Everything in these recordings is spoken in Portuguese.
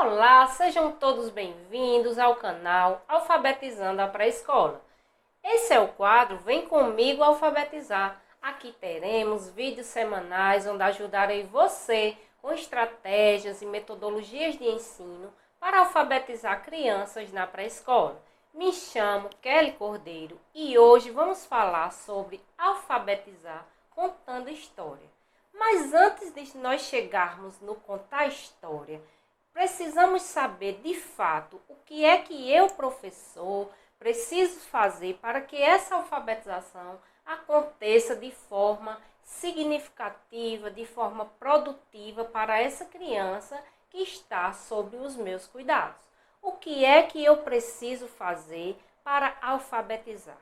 Olá, sejam todos bem-vindos ao canal Alfabetizando a Pré-Escola. Esse é o quadro Vem Comigo Alfabetizar. Aqui teremos vídeos semanais onde ajudarei você com estratégias e metodologias de ensino para alfabetizar crianças na pré-escola. Me chamo Kelly Cordeiro e hoje vamos falar sobre alfabetizar contando história. Mas antes de nós chegarmos no contar história, precisamos saber de fato o que é que eu, professor, preciso fazer para que essa alfabetização aconteça de forma significativa, de forma produtiva para essa criança que está sob os meus cuidados. O que é que eu preciso fazer para alfabetizar?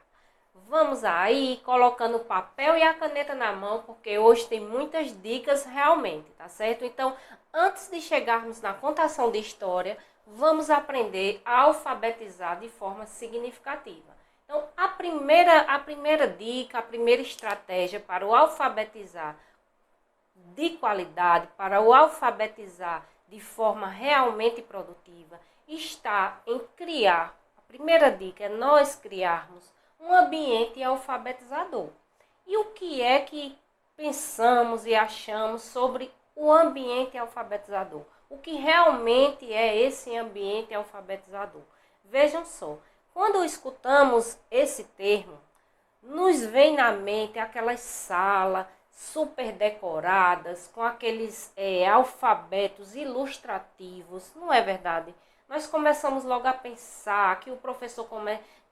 Vamos aí, colocando o papel e a caneta na mão, porque hoje tem muitas dicas realmente, tá certo? Então, antes de chegarmos na contação de história, vamos aprender a alfabetizar de forma significativa. Então, a primeira dica, a primeira estratégia para o alfabetizar de qualidade, para o alfabetizar de forma realmente produtiva, está em criar. A primeira dica é nós criarmos um ambiente alfabetizador. E o que é que pensamos e achamos sobre o ambiente alfabetizador? O que realmente é esse ambiente alfabetizador? Vejam só, quando escutamos esse termo, nos vem na mente aquelas salas super decoradas, com aqueles alfabetos ilustrativos, não é verdade? Nós começamos logo a pensar que o professor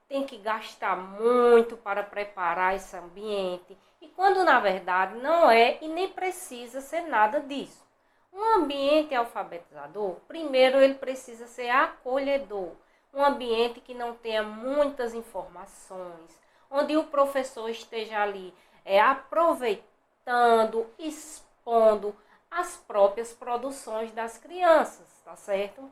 tem que gastar muito para preparar esse ambiente, e quando na verdade não é e nem precisa ser nada disso. Um ambiente alfabetizador, primeiro ele precisa ser acolhedor, um ambiente que não tenha muitas informações, onde o professor esteja ali aproveitando, expondo as próprias produções das crianças, tá certo?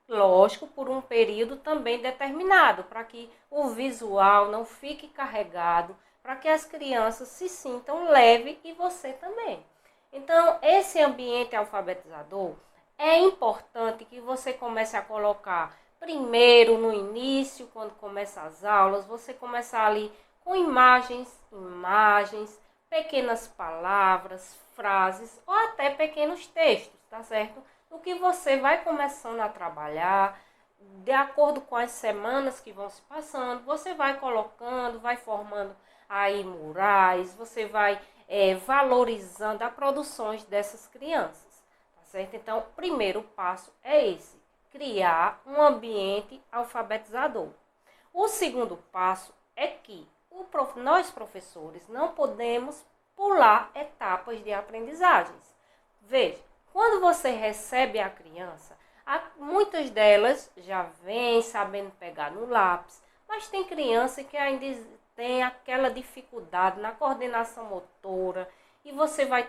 Lógico, por um período também determinado, para que o visual não fique carregado, para que as crianças se sintam leves e você também. Então, esse ambiente alfabetizador é importante que você comece a colocar primeiro no início, quando começa as aulas, você começar ali com imagens, pequenas palavras, frases ou até pequenos textos, tá certo? O que você vai começando a trabalhar, de acordo com as semanas que vão se passando, você vai colocando, vai formando aí murais, você vai valorizando as produções dessas crianças, tá certo? Então, o primeiro passo é esse, criar um ambiente alfabetizador. O segundo passo é que nós, professores, não podemos pular etapas de aprendizagens. Veja, quando você recebe a criança, muitas delas já vêm sabendo pegar no lápis, mas tem criança que ainda tem aquela dificuldade na coordenação motora e você vai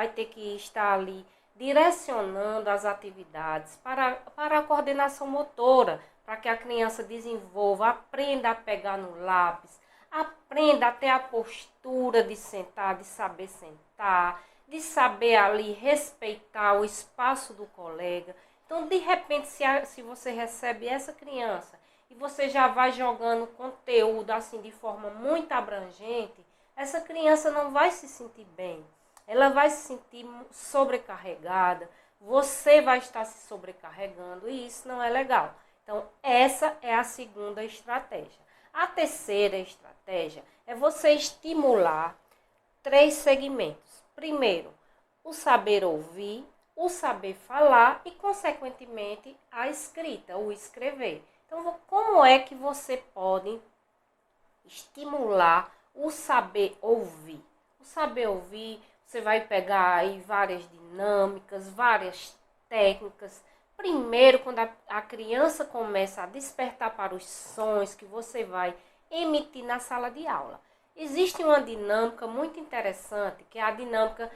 ter que estar ali direcionando as atividades para a coordenação motora, para que a criança desenvolva, aprenda a pegar no lápis, aprenda a ter a postura de sentar, de saber sentar, de saber ali respeitar o espaço do colega. Então, de repente, se você recebe essa criança e você já vai jogando conteúdo assim de forma muito abrangente, essa criança não vai se sentir bem. Ela vai se sentir sobrecarregada, você vai estar se sobrecarregando e isso não é legal. Então, essa é a segunda estratégia. A terceira estratégia é você estimular 3 segmentos. Primeiro, o saber ouvir, o saber falar e, consequentemente, a escrita, o escrever. Então, como é que você pode estimular o saber ouvir? O saber ouvir, você vai pegar aí várias dinâmicas, várias técnicas. Primeiro, quando a criança começa a despertar para os sons que você vai emitir na sala de aula. Existe uma dinâmica muito interessante, que é a dinâmica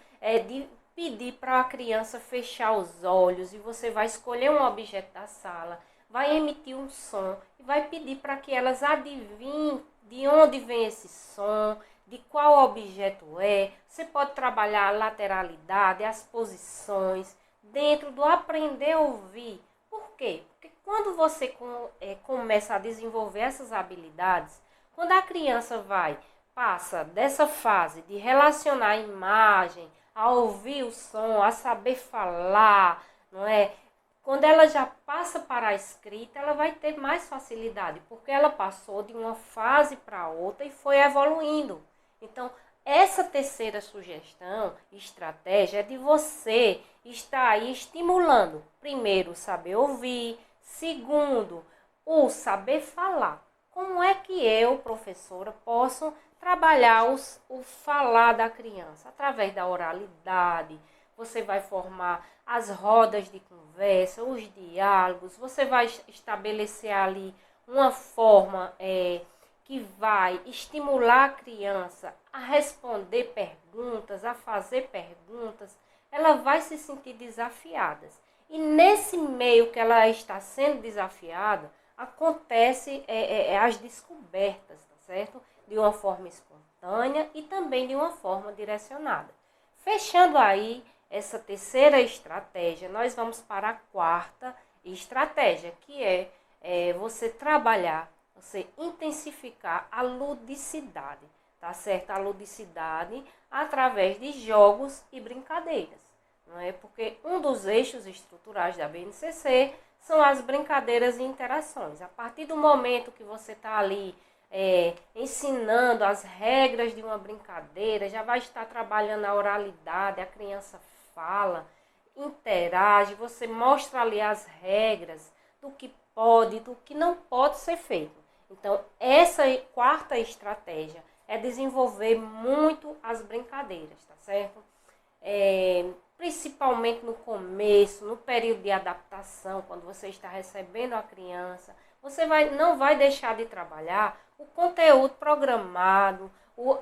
de pedir para a criança fechar os olhos e você vai escolher um objeto da sala, vai emitir um som e vai pedir para que elas adivinhem de onde vem esse som, de qual objeto é. Você pode trabalhar a lateralidade, as posições, dentro do aprender a ouvir. Por quê? Porque quando você começa a desenvolver essas habilidades, quando a criança passa dessa fase de relacionar a imagem, a ouvir o som, a saber falar, não é? Quando ela já passa para a escrita, ela vai ter mais facilidade, porque ela passou de uma fase para outra e foi evoluindo. Então, essa terceira sugestão, estratégia, é de você estar aí estimulando, primeiro, o saber ouvir, segundo, o saber falar. Como é que eu, professora, posso trabalhar o falar da criança? Através da oralidade, você vai formar as rodas de conversa, os diálogos, você vai estabelecer ali uma forma que vai estimular a criança a responder perguntas, a fazer perguntas, ela vai se sentir desafiada. E nesse meio que ela está sendo desafiada, acontece as descobertas, tá certo? De uma forma espontânea e também de uma forma direcionada. Fechando aí essa terceira estratégia, nós vamos para a quarta estratégia, que é você trabalhar, você intensificar a ludicidade, tá certo? A ludicidade através de jogos e brincadeiras, não é? Porque um dos eixos estruturais da BNCC são as brincadeiras e interações. A partir do momento que você está ali ensinando as regras de uma brincadeira, já vai estar trabalhando a oralidade, a criança fala, interage, você mostra ali as regras do que pode e do que não pode ser feito. Então, essa quarta estratégia é desenvolver muito as brincadeiras, tá certo? Principalmente no começo, no período de adaptação, quando você está recebendo a criança, você não vai deixar de trabalhar o conteúdo programado,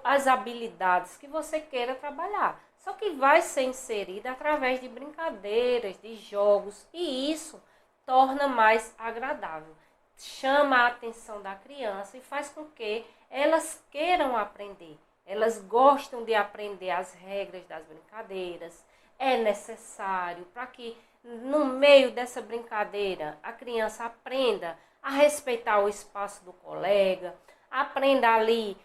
as habilidades que você queira trabalhar. Só que vai ser inserida através de brincadeiras, de jogos, e isso torna mais agradável. Chama a atenção da criança e faz com que elas queiram aprender. Elas gostam de aprender as regras das brincadeiras. É necessário para que no meio dessa brincadeira a criança aprenda a respeitar o espaço do colega, aprenda ali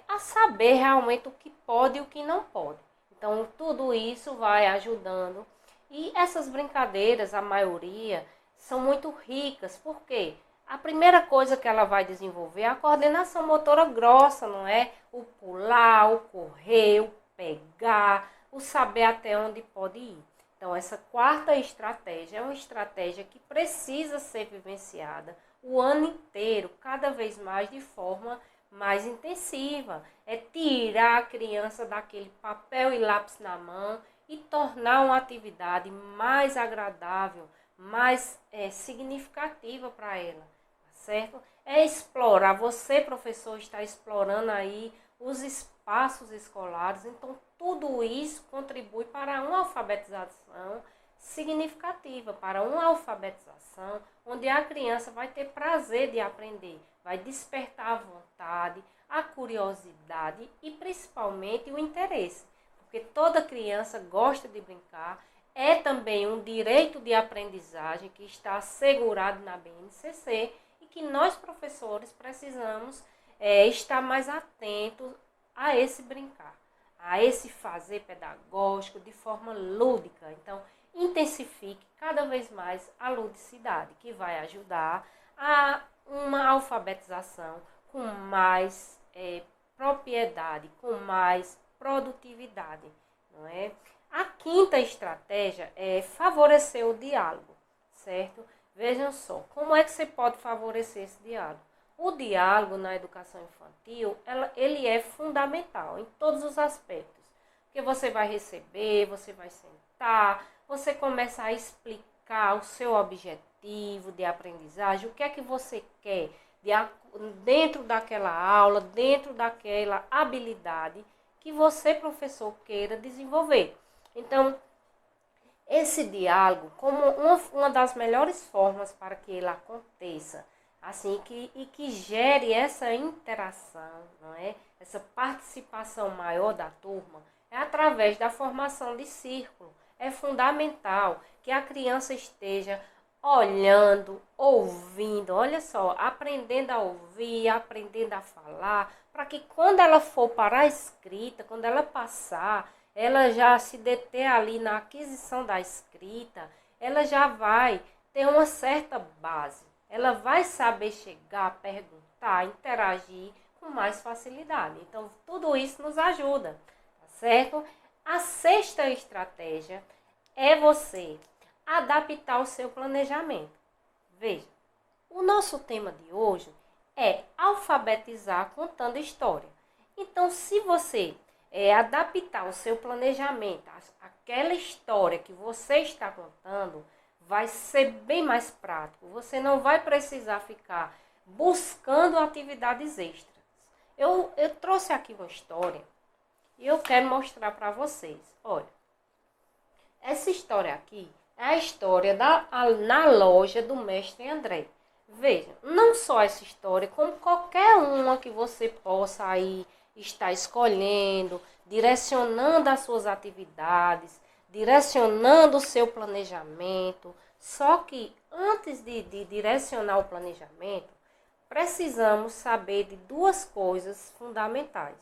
a saber realmente o que pode e o que não pode. Então, tudo isso vai ajudando. E essas brincadeiras, a maioria, são muito ricas. Por quê? A primeira coisa que ela vai desenvolver é a coordenação motora grossa, não é? O pular, o correr, o pegar, o saber até onde pode ir. Então, essa quarta estratégia é uma estratégia que precisa ser vivenciada o ano inteiro, cada vez mais de forma mais intensiva. É tirar a criança daquele papel e lápis na mão e tornar uma atividade mais agradável, mais significativa para ela, tá certo? É explorar, você professor está explorando aí os espaços escolares, então tudo isso contribui para uma alfabetização significativa, para uma alfabetização onde a criança vai ter prazer de aprender, vai despertar a vontade, a curiosidade e principalmente o interesse, porque toda criança gosta de brincar, é também um direito de aprendizagem que está assegurado na BNCC e que nós professores precisamos estar mais atentos a esse brincar, a esse fazer pedagógico de forma lúdica. Então, intensifique cada vez mais a ludicidade, que vai ajudar a uma alfabetização com mais propriedade, com mais produtividade, não é? A quinta estratégia é favorecer o diálogo, certo? Vejam só, como é que você pode favorecer esse diálogo? O diálogo na educação infantil, ele é fundamental em todos os aspectos, porque você vai receber, você vai sentar, você começa a explicar o seu objetivo de aprendizagem, o que é que você quer dentro daquela aula, dentro daquela habilidade que você, professor, queira desenvolver. Então, esse diálogo, como uma das melhores formas para que ele aconteça, assim, que gere essa interação, não é? Essa participação maior da turma, é através da formação de círculo. É fundamental que a criança esteja olhando, ouvindo, olha só, aprendendo a ouvir, aprendendo a falar, para que quando ela for para a escrita, quando ela passar, ela já se deter ali na aquisição da escrita, ela já vai ter uma certa base. Ela vai saber chegar, perguntar, interagir com mais facilidade. Então, tudo isso nos ajuda, tá certo? A sexta estratégia é você adaptar o seu planejamento. Veja, o nosso tema de hoje é alfabetizar contando história. Então, se você adaptar o seu planejamento àquela história que você está contando, vai ser bem mais prático. Você não vai precisar ficar buscando atividades extras. Eu trouxe aqui uma história e eu quero mostrar para vocês. Olha, essa história aqui é a história na loja do mestre André. Veja, não só essa história, como qualquer uma que você possa aí estar escolhendo, direcionando as suas atividades, direcionando o seu planejamento. Só que antes de direcionar o planejamento, precisamos saber de duas coisas fundamentais.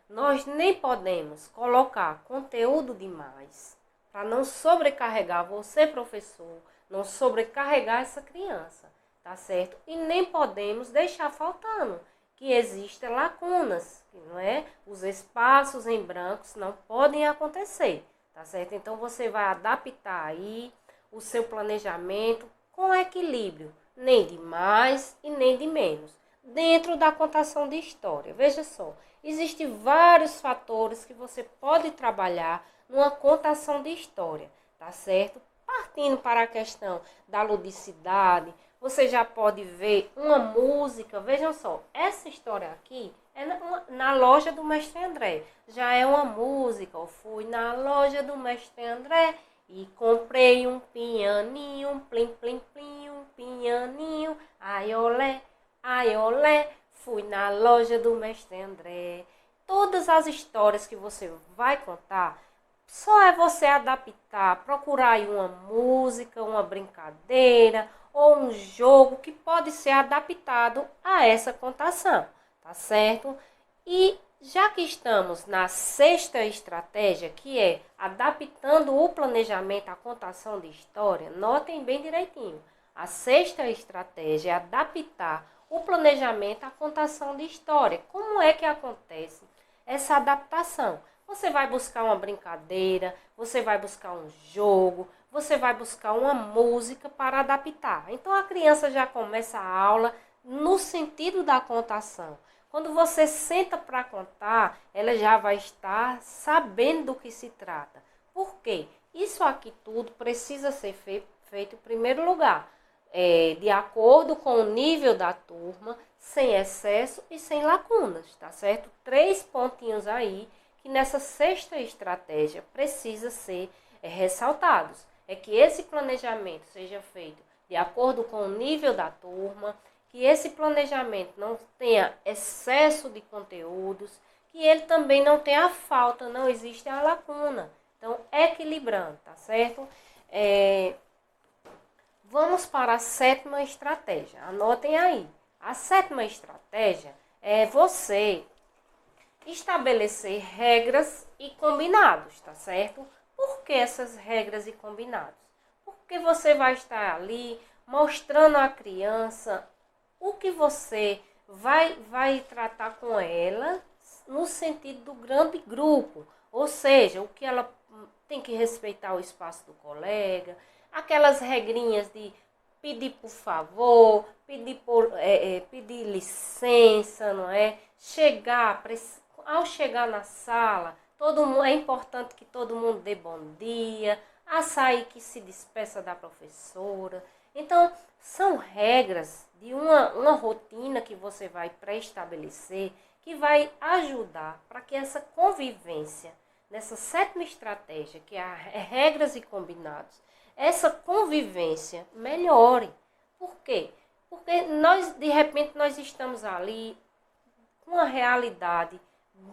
Nós nem podemos colocar conteúdo demais, para não sobrecarregar você, professor, não sobrecarregar essa criança, tá certo? E nem podemos deixar faltando, que existem lacunas, que não é? Os espaços em brancos não podem acontecer, tá certo? Então você vai adaptar aí o seu planejamento com equilíbrio, nem de mais e nem de menos, dentro da contação de história. Veja só, existem vários fatores que você pode trabalhar numa contação de história, tá certo? Partindo para a questão da ludicidade, você já pode ver uma música. Vejam só, essa história aqui é na loja do mestre André. Já é uma música. Eu fui na loja do mestre André e comprei um pianinho, plim, plim, plim, um pianinho, ai olé, ai olé. Fui na loja do mestre André. Todas as histórias que você vai contar, só é você adaptar, procurar aí uma música, uma brincadeira ou um jogo que pode ser adaptado a essa contação, tá certo? E já que estamos na sexta estratégia, que é adaptando o planejamento à contação de história, notem bem direitinho. A sexta estratégia é adaptar o planejamento à contação de história. Como é que acontece essa adaptação? Você vai buscar uma brincadeira, você vai buscar um jogo, você vai buscar uma música para adaptar. Então a criança já começa a aula no sentido da contação. Quando você senta para contar, ela já vai estar sabendo do que se trata. Por quê? Isso aqui tudo precisa ser feito em primeiro lugar, de acordo com o nível da turma, sem excesso e sem lacunas, tá certo? 3 pontinhos aí que nessa sexta estratégia precisa ser ressaltados. É que esse planejamento seja feito de acordo com o nível da turma, que esse planejamento não tenha excesso de conteúdos, que ele também não tenha falta, não existe a lacuna. Então, equilibrando, tá certo? Vamos para a sétima estratégia. Anotem aí. A sétima estratégia é você estabelecer regras e combinados, tá certo? Por que essas regras e combinados? Porque você vai estar ali mostrando à criança o que você vai tratar com ela no sentido do grande grupo. Ou seja, o que ela tem que respeitar o espaço do colega, aquelas regrinhas de pedir por favor, pedir licença, não é? Ao chegar na sala, é importante que todo mundo dê bom dia, a sair que se despeça da professora. Então, são regras de uma rotina que você vai pré-estabelecer, que vai ajudar para que essa convivência, nessa sétima estratégia, que é regras e combinados, essa convivência melhore. Por quê? Porque de repente, nós estamos ali com uma realidade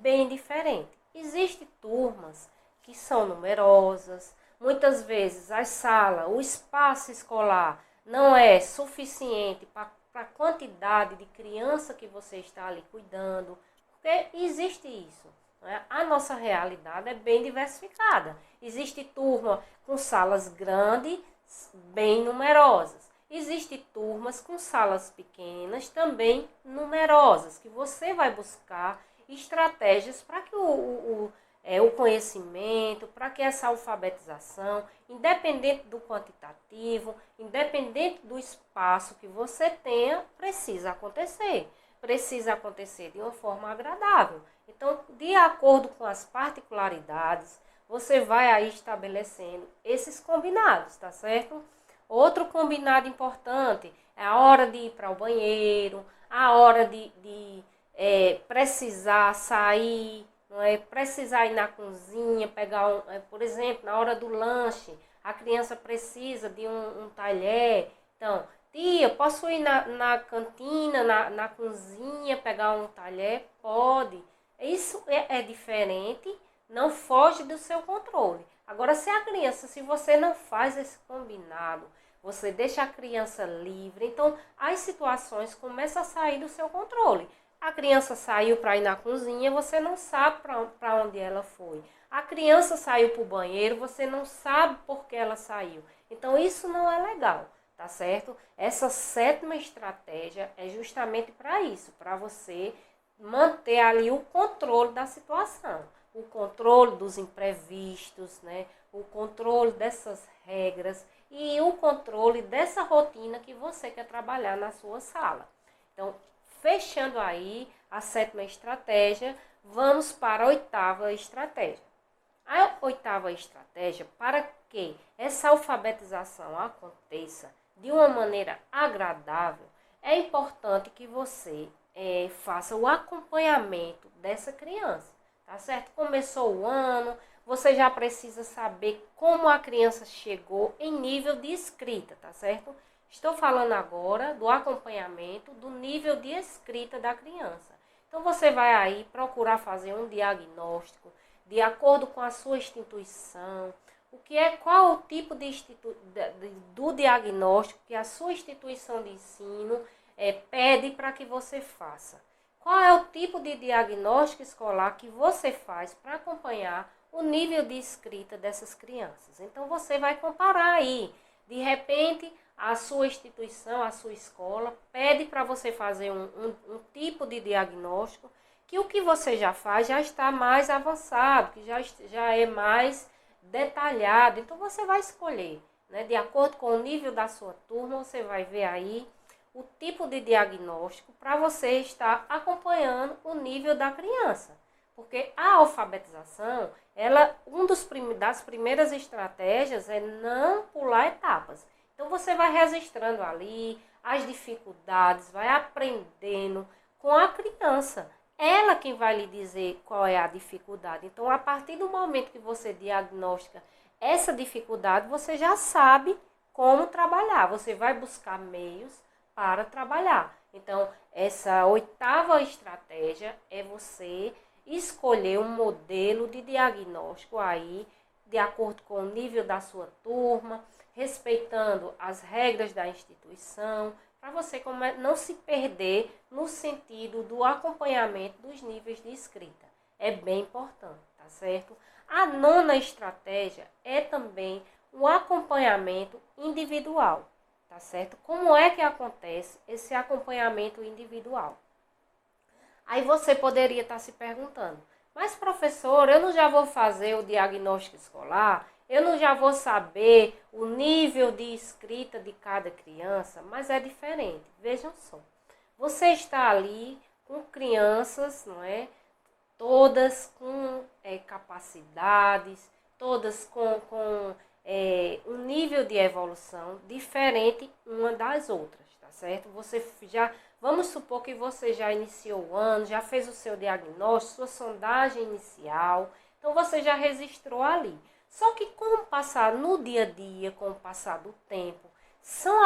bem diferente. Existem turmas que são numerosas, muitas vezes a sala, o espaço escolar não é suficiente para a quantidade de criança que você está ali cuidando, porque existe isso. Né? A nossa realidade é bem diversificada. Existe turma com salas grandes, bem numerosas. Existe turmas com salas pequenas, também numerosas, que você vai buscar estratégias para que o conhecimento, para que essa alfabetização, independente do quantitativo, independente do espaço que você tenha, precisa acontecer. Precisa acontecer de uma forma agradável. Então, de acordo com as particularidades, você vai aí estabelecendo esses combinados, tá certo? Outro combinado importante é a hora de ir para o banheiro, a hora de precisar sair, não é? Precisar ir na cozinha, pegar, por exemplo, na hora do lanche, a criança precisa de um talher. Então, tia, posso ir na cantina, na cozinha, pegar um talher? Pode. Isso é diferente, não foge do seu controle. Agora, se você não faz esse combinado, você deixa a criança livre, então as situações começam a sair do seu controle. A criança saiu para ir na cozinha, você não sabe para onde ela foi. A criança saiu para o banheiro, você não sabe por que ela saiu. Então, isso não é legal, tá certo? Essa sétima estratégia é justamente para isso, para você manter ali o controle da situação, o controle dos imprevistos, né? O controle dessas regras e o controle dessa rotina que você quer trabalhar na sua sala. Então, fechando aí a sétima estratégia, vamos para a oitava estratégia. A oitava estratégia, para que essa alfabetização aconteça de uma maneira agradável, é importante que você faça o acompanhamento dessa criança, tá certo? Começou o ano, você já precisa saber como a criança chegou em nível de escrita, tá certo? Estou falando agora do acompanhamento do nível de escrita da criança. Então, você vai aí procurar fazer um diagnóstico de acordo com a sua instituição, qual o tipo do diagnóstico que a sua instituição de ensino pede para que você faça. Qual é o tipo de diagnóstico escolar que você faz para acompanhar o nível de escrita dessas crianças? Então, você vai comparar aí. De repente, a sua instituição, a sua escola, pede para você fazer um tipo de diagnóstico que o que você já faz já está mais avançado, que já é mais detalhado. Então, você vai escolher, né? De acordo com o nível da sua turma, você vai ver aí o tipo de diagnóstico para você estar acompanhando o nível da criança. Porque a alfabetização, das primeiras estratégias é não pular etapas. Então, você vai registrando ali as dificuldades, vai aprendendo com a criança. Ela quem vai lhe dizer qual é a dificuldade. Então, a partir do momento que você diagnostica essa dificuldade, você já sabe como trabalhar. Você vai buscar meios para trabalhar. Então, essa oitava estratégia é você escolher um modelo de diagnóstico aí, de acordo com o nível da sua turma, respeitando as regras da instituição, para você não se perder no sentido do acompanhamento dos níveis de escrita. É bem importante, tá certo? A nona estratégia é também o acompanhamento individual, tá certo? Como é que acontece esse acompanhamento individual? Aí você poderia estar se perguntando, mas professor, eu não já vou fazer o diagnóstico escolar? Eu não já vou saber o nível de escrita de cada criança? Mas é diferente, vejam só. Você está ali com crianças, não é? Todas com capacidades, todas com um nível de evolução diferente uma das outras, tá certo? Vamos supor que você já iniciou o ano, já fez o seu diagnóstico, sua sondagem inicial, então você já registrou ali. Só que com o passar no dia a dia, com o passar do tempo, são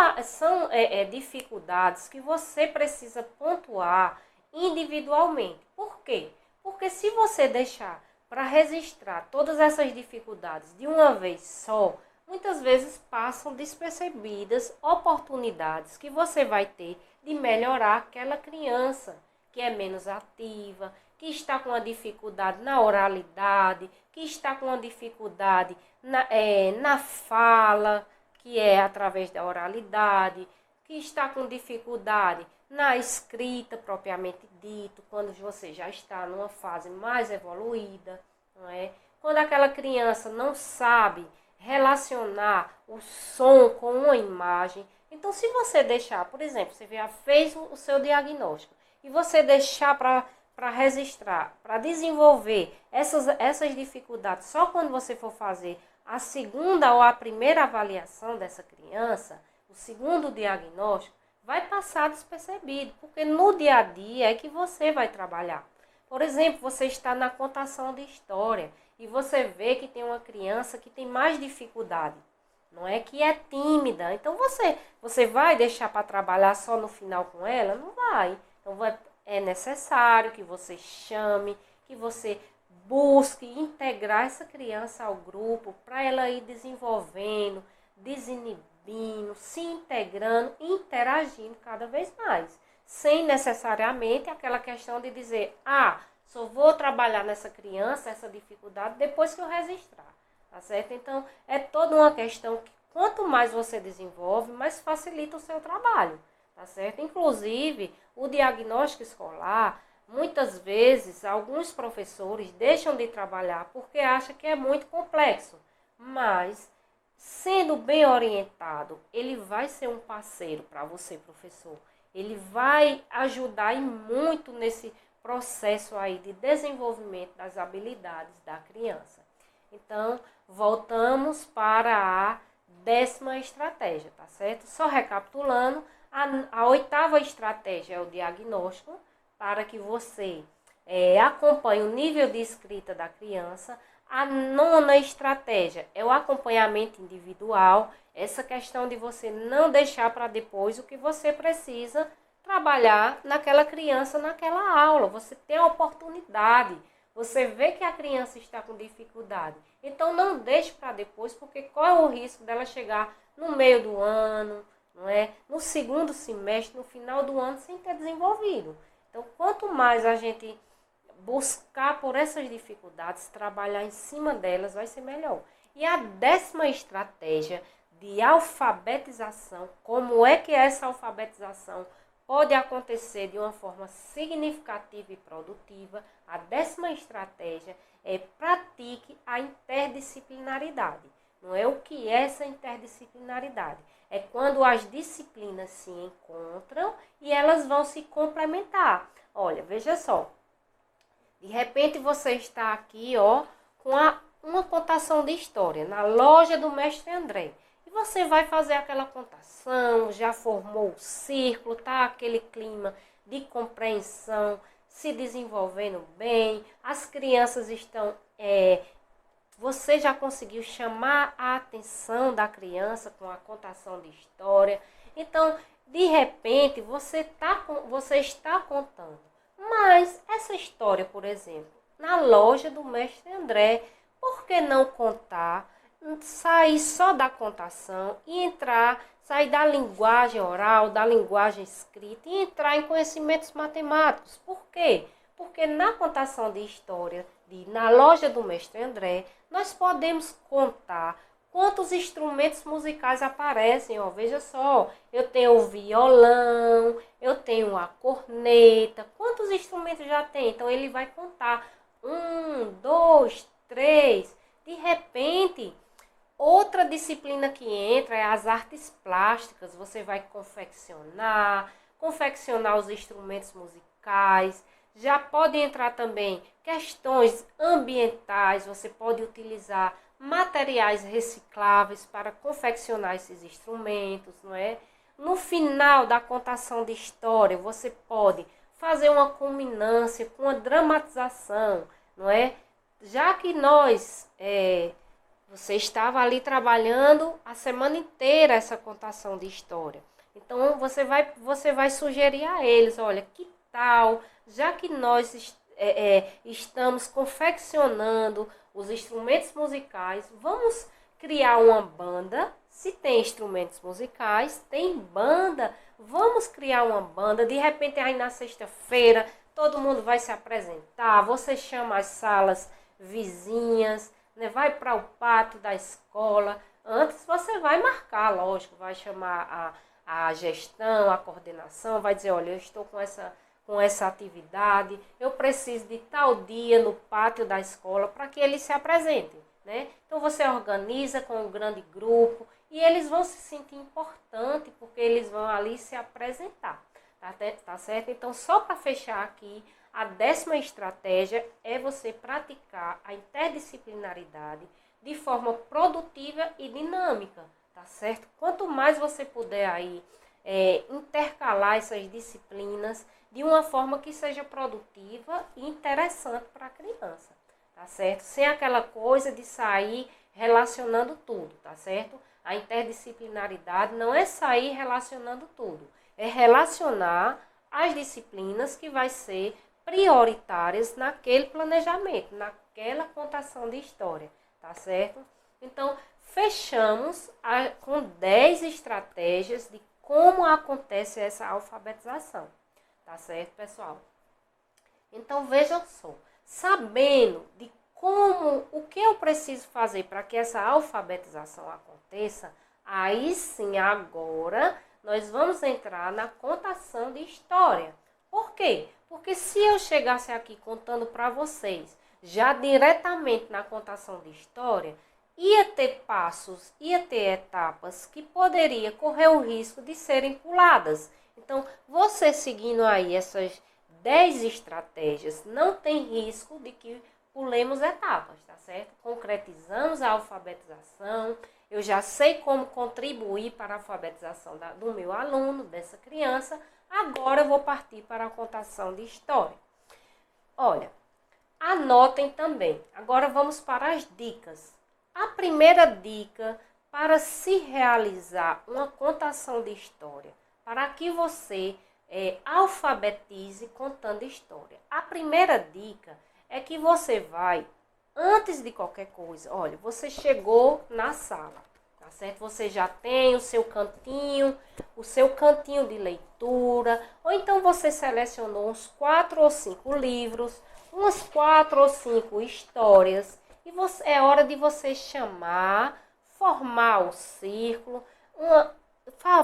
dificuldades que você precisa pontuar individualmente. Por quê? Porque se você deixar para registrar todas essas dificuldades de uma vez só, muitas vezes passam despercebidas oportunidades que você vai ter de melhorar aquela criança que é menos ativa, que está com uma dificuldade na oralidade, que está com uma dificuldade na fala, que é através da oralidade, que está com dificuldade na escrita propriamente dito, quando você já está numa fase mais evoluída, não é? Quando aquela criança não sabe relacionar o som com uma imagem. Então, se você deixar, por exemplo, você já fez o seu diagnóstico e você deixar para registrar, para desenvolver essas dificuldades só quando você for fazer a segunda ou a primeira avaliação dessa criança, o segundo diagnóstico, vai passar despercebido, porque no dia a dia é que você vai trabalhar. Por exemplo, você está na contação de história e você vê que tem uma criança que tem mais dificuldade, não é, que é tímida. Então você vai deixar para trabalhar só no final com ela? Não vai. Então é necessário que você chame, que você busque integrar essa criança ao grupo para ela ir desenvolvendo, desinibindo, se integrando, interagindo cada vez mais. Sem necessariamente aquela questão de dizer, só vou trabalhar nessa criança, essa dificuldade, depois que eu registrar, tá certo? Então, é toda uma questão que quanto mais você desenvolve, mais facilita o seu trabalho, tá certo? Inclusive, o diagnóstico escolar, muitas vezes, alguns professores deixam de trabalhar porque acham que é muito complexo, mas sendo bem orientado, ele vai ser um parceiro para você, professor. Ele vai ajudar e muito nesse processo aí de desenvolvimento das habilidades da criança. Então, voltamos para a 10ª estratégia, tá certo? Só recapitulando, a 8ª estratégia é o diagnóstico, para que você acompanhe o nível de escrita da criança. A 9ª estratégia é o acompanhamento individual, essa questão de você não deixar para depois o que você precisa trabalhar naquela criança, naquela aula. Você tem a oportunidade, você vê que a criança está com dificuldade. Então não deixe para depois, porque qual é o risco dela chegar no meio do ano, não é? No segundo semestre, no final do ano, sem ter desenvolvido. Então, quanto mais a gente buscar por essas dificuldades, trabalhar em cima delas, vai ser melhor. E a 10ª estratégia de alfabetização, como é que essa alfabetização pode acontecer de uma forma significativa e produtiva, a 10ª estratégia é pratique a interdisciplinaridade. Não é o que é essa interdisciplinaridade? É quando as disciplinas se encontram e elas vão se complementar. Olha, veja só. De repente você está aqui, com uma contação de história na loja do mestre André. E você vai fazer aquela contação, já formou o círculo, tá aquele clima de compreensão se desenvolvendo bem, as crianças estão... Você já conseguiu chamar a atenção da criança com a contação de história. Então, de repente, você está contando. Mas essa história, por exemplo, na loja do mestre André, por que não contar, sair só da contação e sair da linguagem oral, da linguagem escrita e entrar em conhecimentos matemáticos? Por quê? Porque na contação de história, na loja do mestre André, nós podemos contar quantos instrumentos musicais aparecem. Veja só, eu tenho o violão, eu tenho a corneta, quantos instrumentos já tem? Então ele vai contar 1, 2, 3. De repente, outra disciplina que entra é as artes plásticas. Você vai confeccionar os instrumentos musicais. Já pode entrar também questões ambientais, você pode utilizar materiais recicláveis para confeccionar esses instrumentos, não é? No final da contação de história, você pode fazer uma culminância com a dramatização, não é? Já que você estava ali trabalhando a semana inteira essa contação de história. Então, você vai sugerir a eles, olha, que tal, já que nós estamos confeccionando os instrumentos musicais, vamos criar uma banda. Se tem instrumentos musicais, tem banda. Vamos criar uma banda. De repente, aí na sexta-feira, todo mundo vai se apresentar. Você chama as salas vizinhas, né? Vai para o pátio da escola. Antes você vai marcar, lógico, vai chamar a gestão, a coordenação, vai dizer, olha, eu estou com essa atividade, eu preciso de tal dia no pátio da escola para que eles se apresentem, né? Então você organiza com um grande grupo e eles vão se sentir importantes porque eles vão ali se apresentar, tá certo? Então só para fechar aqui, a 10ª estratégia é você praticar a interdisciplinaridade de forma produtiva e dinâmica, tá certo? Quanto mais você puder aí intercalar essas disciplinas de uma forma que seja produtiva e interessante para a criança, tá certo? Sem aquela coisa de sair relacionando tudo, tá certo? A interdisciplinaridade não é sair relacionando tudo, é relacionar as disciplinas que vai ser prioritárias naquele planejamento, naquela contação de história, tá certo? Então, fechamos com 10 estratégias de como acontece essa alfabetização, tá certo, pessoal? Então, vejam só, sabendo de o que eu preciso fazer para que essa alfabetização aconteça, aí sim, agora, nós vamos entrar na contação de história. Por quê? Porque se eu chegasse aqui contando para vocês, já diretamente na contação de história, ia ter passos, ia ter etapas que poderia correr o risco de serem puladas. Então, você seguindo aí essas 10 estratégias, não tem risco de que pulemos etapas, tá certo? Concretizamos a alfabetização, eu já sei como contribuir para a alfabetização do meu aluno, dessa criança, agora eu vou partir para a contação de história. Olha, anotem também. Agora vamos para as dicas. A primeira dica para se realizar uma contação de história, para que você alfabetize contando história. A primeira dica é que você vai, antes de qualquer coisa, olha, você chegou na sala, tá certo? Você já tem o seu cantinho de leitura, ou então você selecionou uns 4 ou 5 livros, umas 4 ou 5 histórias, e é hora de você chamar, formar o círculo,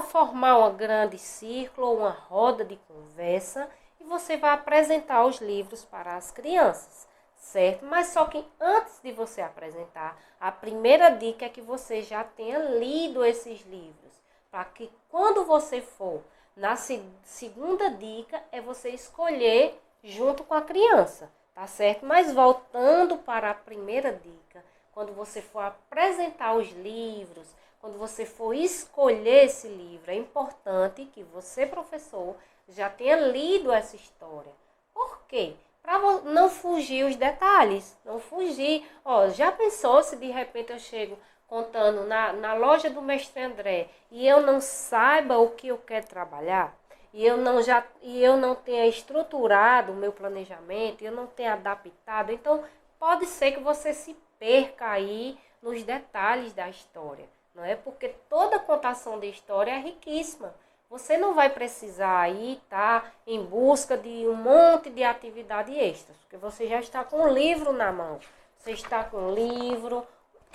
formar um grande círculo, uma roda de conversa, e você vai apresentar os livros para as crianças, certo? Mas só que antes de você apresentar, a primeira dica é que você já tenha lido esses livros, para que quando você for na segunda dica é você escolher junto com a criança, tá certo? Mas voltando para a primeira dica, quando você for apresentar os livros, quando você for escolher esse livro, é importante que você, professor, já tenha lido essa história. Por quê? Para não fugir os detalhes, não fugir. Ó, já pensou se de repente eu chego contando na loja do mestre André e eu não saiba o que eu quero trabalhar? E eu não tenha estruturado o meu planejamento, eu não tenha adaptado, então pode ser que você se perca aí nos detalhes da história, não é? Porque toda contação de história é riquíssima. Você não vai precisar aí estar em busca de um monte de atividade extras, porque você já está com o livro na mão. Você está com o livro,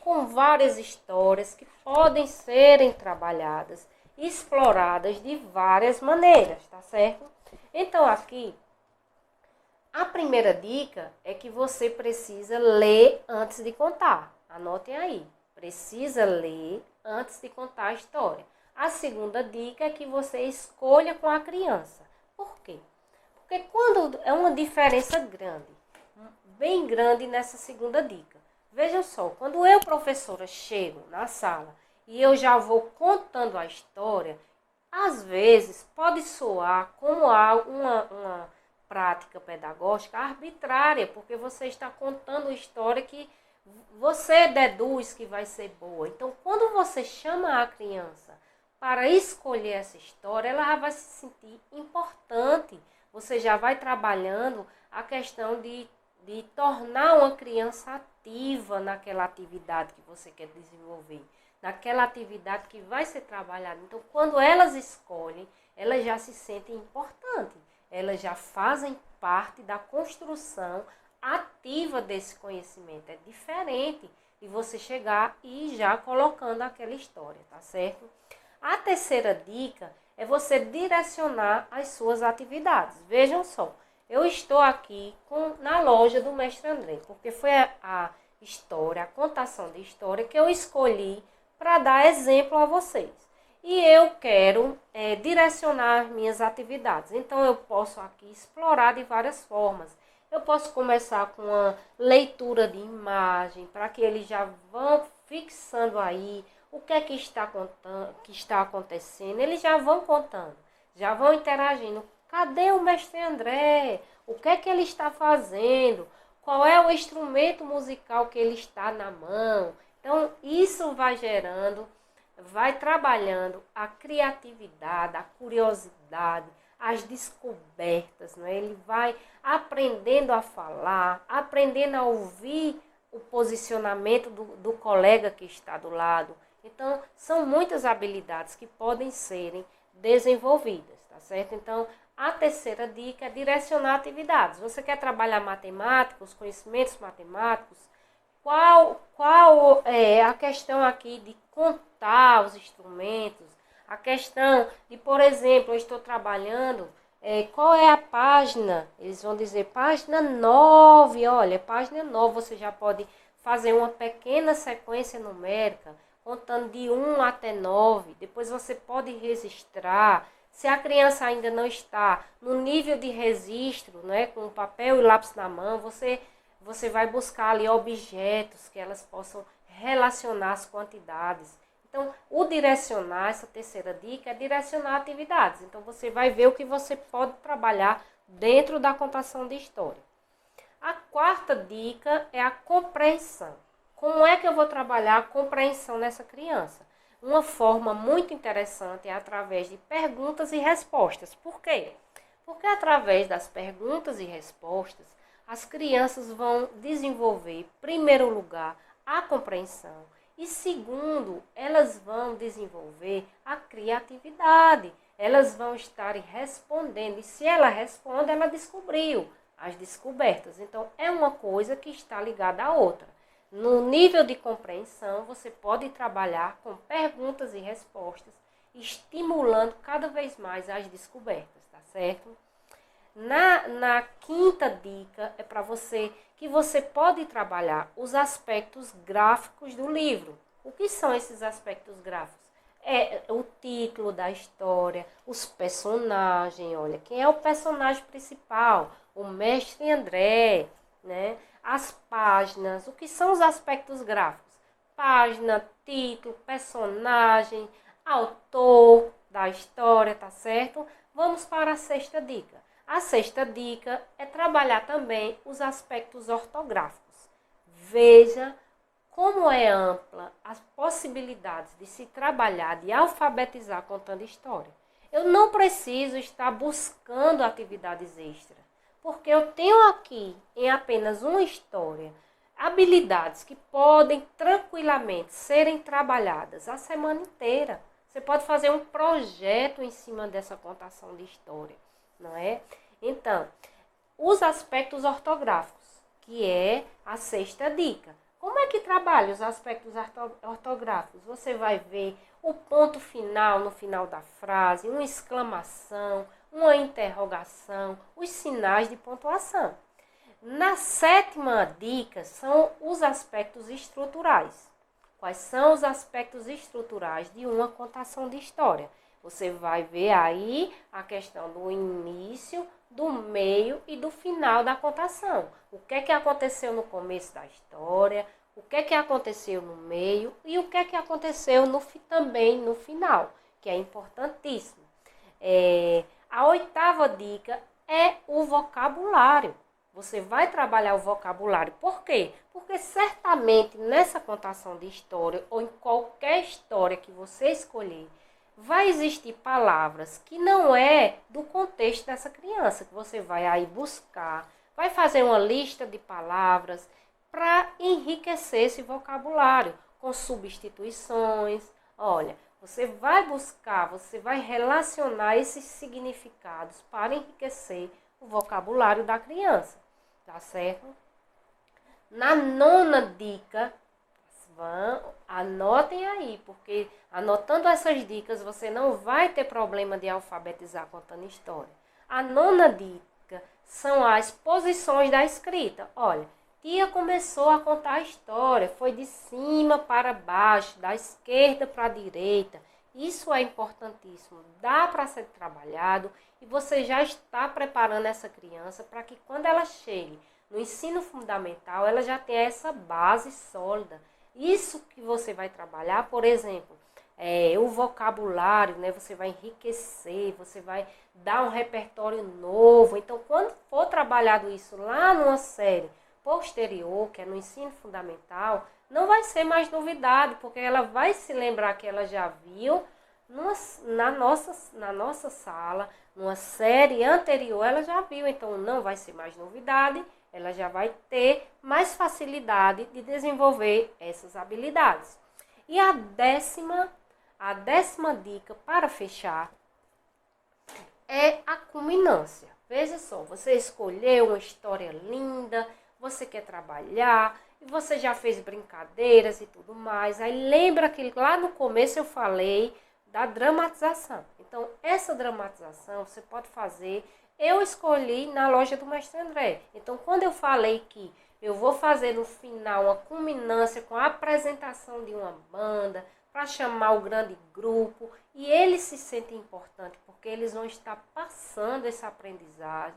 com várias histórias que podem serem trabalhadas, exploradas de várias maneiras, tá certo? Então aqui, a primeira dica é que você precisa ler antes de contar. Anotem aí, precisa ler antes de contar a história. A segunda dica é que você escolha com a criança. Por quê? Porque quando é uma diferença grande, bem grande nessa segunda dica. Vejam só, quando eu, professora, chego na sala e eu já vou contando a história, às vezes pode soar como uma prática pedagógica arbitrária, porque você está contando uma história que você deduz que vai ser boa. Então, quando você chama a criança para escolher essa história, ela já vai se sentir importante. Você já vai trabalhando a questão de tornar uma criança ativa naquela atividade que você quer desenvolver, naquela atividade que vai ser trabalhada. Então, quando elas escolhem, elas já se sentem importantes, elas já fazem parte da construção ativa desse conhecimento. É diferente de você chegar e já colocando aquela história, tá certo? A terceira dica é você direcionar as suas atividades. Vejam só, eu estou aqui na loja do Mestre André, porque foi a história, a contação de história que eu escolhi para dar exemplo a vocês. E eu quero direcionar as minhas atividades. Então, eu posso aqui explorar de várias formas. Eu posso começar com uma leitura de imagem, para que eles já vão fixando aí o que é que está acontecendo. Eles já vão contando, já vão interagindo. Cadê o Mestre André? O que é que ele está fazendo? Qual é o instrumento musical que ele está na mão? Então, isso vai gerando, vai trabalhando a criatividade, a curiosidade, as descobertas, né? Ele vai aprendendo a falar, aprendendo a ouvir o posicionamento do colega que está do lado. Então, são muitas habilidades que podem serem desenvolvidas, tá certo? Então, a terceira dica é direcionar atividades. Você quer trabalhar matemática, os conhecimentos matemáticos? Qual é a questão aqui de contar os instrumentos? A questão de, por exemplo, eu estou trabalhando, qual é a página? Eles vão dizer página 9, olha, página 9, você já pode fazer uma pequena sequência numérica, contando de 1 até 9, depois você pode registrar. Se a criança ainda não está no nível de registro, né, com papel e lápis na mão, você vai buscar ali objetos que elas possam relacionar as quantidades. Então, o direcionar, essa terceira dica, é direcionar atividades. Então, você vai ver o que você pode trabalhar dentro da contação de história. A quarta dica é a compreensão. Como é que eu vou trabalhar a compreensão nessa criança? Uma forma muito interessante é através de perguntas e respostas. Por quê? Porque através das perguntas e respostas, as crianças vão desenvolver, em primeiro lugar, a compreensão. E segundo, elas vão desenvolver a criatividade. Elas vão estar respondendo. E se ela responde, ela descobriu as descobertas. Então, é uma coisa que está ligada à outra. No nível de compreensão, você pode trabalhar com perguntas e respostas, estimulando cada vez mais as descobertas, tá certo? Na quinta dica é para você que você pode trabalhar os aspectos gráficos do livro. O que são esses aspectos gráficos? É o título da história, os personagens, olha, quem é o personagem principal? O Mestre André, né? As páginas, o que são os aspectos gráficos? Página, título, personagem, autor da história, tá certo? Vamos para a sexta dica. A sexta dica é trabalhar também os aspectos ortográficos. Veja como é ampla as possibilidades de se trabalhar, de alfabetizar contando história. Eu não preciso estar buscando atividades extras, porque eu tenho aqui, em apenas uma história, habilidades que podem tranquilamente serem trabalhadas a semana inteira. Você pode fazer um projeto em cima dessa contação de história, não é? Então, os aspectos ortográficos, que é a sexta dica. Como é que trabalha os aspectos ortográficos? Você vai ver o ponto final no final da frase, uma exclamação, uma interrogação, os sinais de pontuação. Na sétima dica são os aspectos estruturais. Quais são os aspectos estruturais de uma contação de história? Você vai ver aí a questão do início, do meio e do final da contação. O que é que aconteceu no começo da história, o que é que aconteceu no meio e o que é que aconteceu também no final, que é importantíssimo. A oitava dica é o vocabulário. Você vai trabalhar o vocabulário. Por quê? Porque certamente nessa contação de história ou em qualquer história que você escolher, vai existir palavras que não é do contexto dessa criança, que você vai aí buscar, vai fazer uma lista de palavras, para enriquecer esse vocabulário com substituições. Olha, você vai buscar, você vai relacionar esses significados para enriquecer o vocabulário da criança, tá certo? Na nona dica, anotem aí, porque anotando essas dicas você não vai ter problema de alfabetizar contando história. A nona dica são as posições da escrita. Olha, tia começou a contar a história, foi de cima para baixo, da esquerda para a direita. Isso é importantíssimo, dá para ser trabalhado e você já está preparando essa criança para que quando ela chegue no ensino fundamental, ela já tenha essa base sólida. Isso que você vai trabalhar, por exemplo, o vocabulário, né? Você vai enriquecer, você vai dar um repertório novo. Então, quando for trabalhado isso lá numa série posterior, que é no ensino fundamental, não vai ser mais novidade, porque ela vai se lembrar que ela já viu na nossa sala, numa série anterior, ela já viu. Então, não vai ser mais novidade, ela já vai ter mais facilidade de desenvolver essas habilidades. E a décima dica para fechar é a culminância. Veja só, você escolheu uma história linda, você quer trabalhar, e você já fez brincadeiras e tudo mais. Aí lembra que lá no começo eu falei da dramatização. Então, essa dramatização você pode fazer. Eu escolhi na loja do Mestre André. Então, quando eu falei que eu vou fazer no final uma culminância com a apresentação de uma banda, para chamar o grande grupo, e eles se sentem importantes, porque eles vão estar passando essa aprendizagem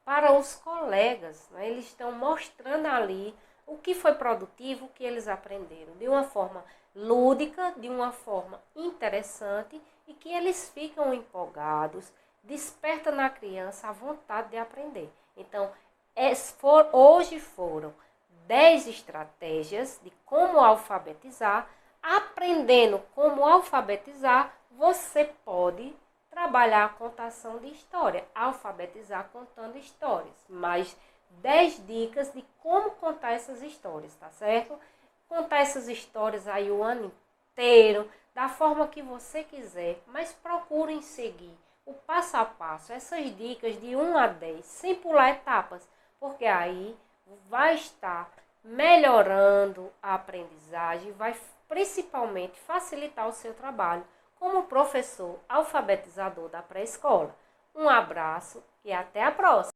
para os colegas, né? Eles estão mostrando ali o que foi produtivo, o que eles aprenderam, de uma forma lúdica, de uma forma interessante, e que eles ficam empolgados, desperta na criança a vontade de aprender. Então, hoje foram 10 estratégias de como alfabetizar. Aprendendo como alfabetizar, você pode trabalhar a contação de história, alfabetizar contando histórias. Mais 10 dicas de como contar essas histórias, tá certo? Contar essas histórias aí o ano inteiro, da forma que você quiser, mas procurem seguir o passo a passo, essas dicas de 1 a 10, sem pular etapas, porque aí vai estar melhorando a aprendizagem, vai principalmente facilitar o seu trabalho como professor alfabetizador da pré-escola. Um abraço e até a próxima!